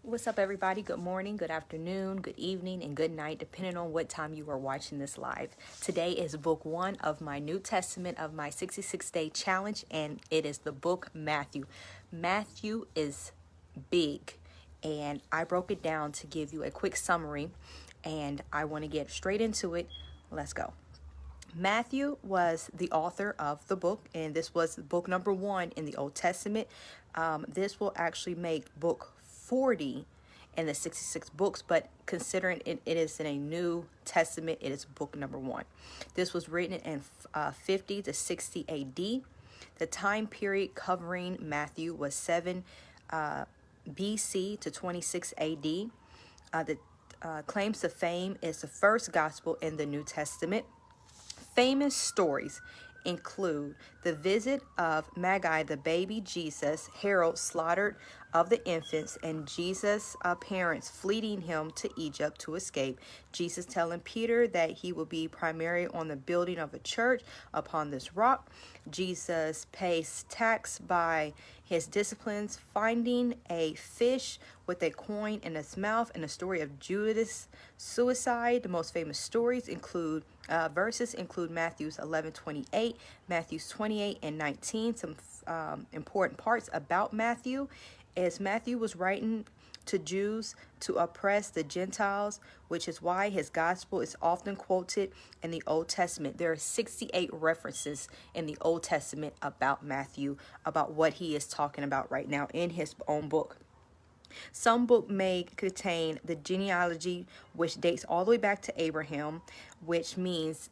What's up, everybody? Good morning, good afternoon, good evening, and good night, depending on what time you are watching this live. Today is book 1 of my New Testament of my 66-day challenge, and it is the book Matthew. Matthew is big, and I broke it down to give you a quick summary, and I want to get straight into it. Let's go. Matthew was the author of the book, and this was book number 1 in the Old Testament. This will actually make book 40 in the 66 books, but considering it is in a New Testament, it is book number 1. This was written in 50 to 60 AD. The time period covering Matthew was 7 BC to 26 AD. The claims to fame is the first gospel in the New Testament. Famous stories include the visit of Magi, the baby Jesus, Herod slaughtered of the infants, and Jesus' parents fleeing him to Egypt to escape. Jesus telling Peter that he will be primary on the building of a church upon this rock. Jesus pays tax by his disciplines, finding a fish with a coin in its mouth, and the story of Judas' suicide. The most famous stories include verses include Matthew's 11:28, Matthew's 28 and 19. Some important parts about Matthew is Matthew was writing to Jews to oppress the Gentiles, which is why his gospel is often quoted in the Old Testament. There are 68 references in the Old Testament about Matthew, about what he is talking about right now in his own book. Some book may contain the genealogy, which dates all the way back to Abraham, which means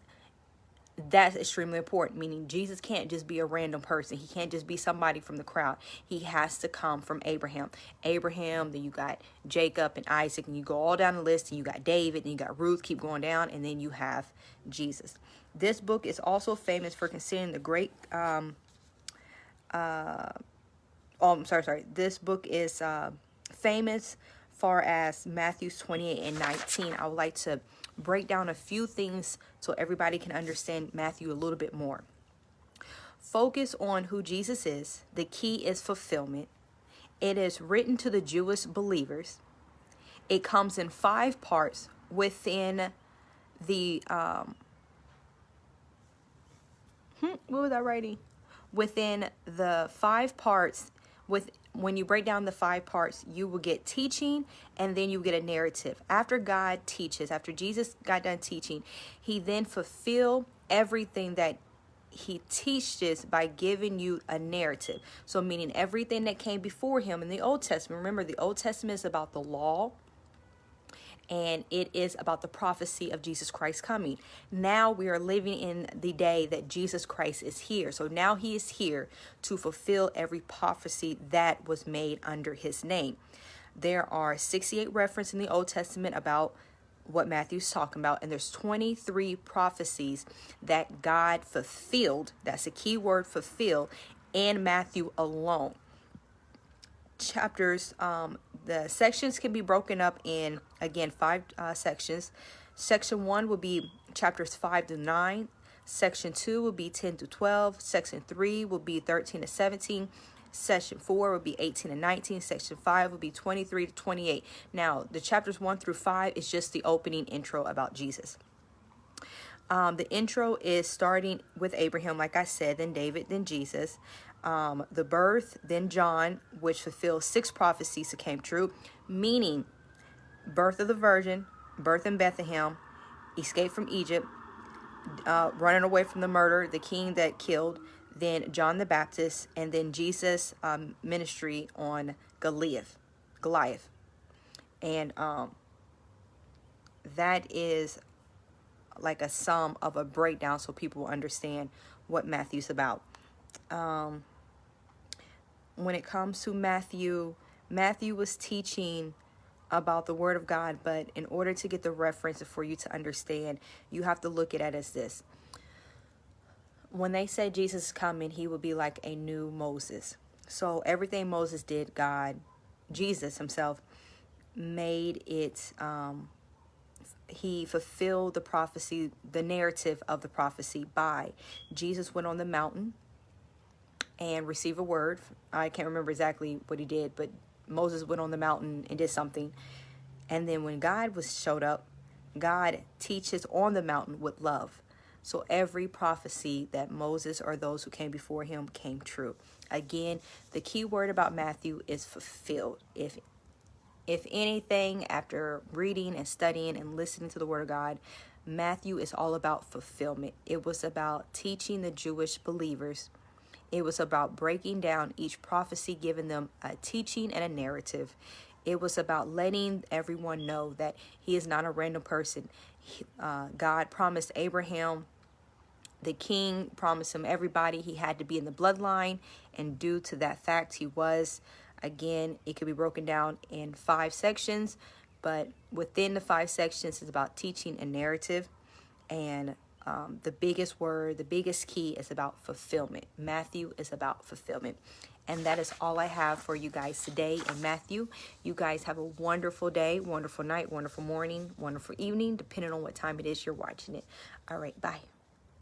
that's extremely important, meaning Jesus can't just be a random person. He can't just be somebody from the crowd. He has to come from Abraham. Then you got Jacob and Isaac, and you go all down the list, and you got David, and you got Ruth, keep going down, and then you have Jesus. This book is also famous for considering the great This book is famous far as Matthew's 28 and 19. I would like to break down a few things so everybody can understand Matthew a little bit more. Focus on who Jesus is. The key is fulfillment. It is written to the Jewish believers. It comes in 5 parts within the what was I writing? Within the 5 parts, when you break down the 5 parts, you will get teaching, and then you get a narrative. After God teaches, after Jesus got done teaching, he then fulfilled everything that he teaches by giving you a narrative. So meaning everything that came before him in the Old Testament. Remember, the Old Testament is about the law, and it is about the prophecy of Jesus Christ coming. Now we are living in the day that Jesus Christ is here. So now he is here to fulfill every prophecy that was made under his name. There are 68 references in the Old Testament about what Matthew's talking about, and there's 23 prophecies that God fulfilled. That's a key word, fulfill, in Matthew alone. Chapters, the sections can be broken up in, again, 5 sections. Section 1 will be chapters 5 to 9. Section 2 will be 10 to 12. Section 3 will be 13 to 17. Section 4 will be 18 to 19. Section 5 will be 23 to 28. Now, the chapters 1 through 5 is just the opening intro about Jesus. The intro is starting with Abraham, like I said, then David, then Jesus. The birth, then John, which fulfills 6 prophecies that came true, meaning birth of the virgin, birth in Bethlehem, escape from Egypt, running away from the murder, the king that killed, then John the Baptist, and then Jesus' ministry on Goliath. And that is like a sum of a breakdown so people will understand what Matthew's about. When it comes to Matthew was teaching about the Word of God, but in order to get the reference for you to understand, you have to look at it as this. When they said Jesus is coming, he will be like a new Moses. So everything Moses did, Jesus himself made it, he fulfilled the prophecy, the narrative of the prophecy by Jesus went on the mountain and received a word. I can't remember exactly what he did, but Moses went on the mountain and did something. And then when God showed up, God teaches on the mountain with love. So every prophecy that Moses or those who came before him came true. Again, the key word about Matthew is fulfilled. If anything, after reading and studying and listening to the word of God, Matthew is all about fulfillment. It was about teaching the Jewish believers. It was about breaking down each prophecy, giving them a teaching and a narrative. It was about letting everyone know that he is not a random person. God promised Abraham, the king promised him everybody. He had to be in the bloodline, and due to that fact, he was. Again, it could be broken down in 5 sections, but within the 5 sections is about teaching a narrative. And the biggest word, the biggest key is about fulfillment. Matthew is about fulfillment. And that is all I have for you guys today in Matthew. You guys have a wonderful day, wonderful night, wonderful morning, wonderful evening, depending on what time it is you're watching it. All right, bye.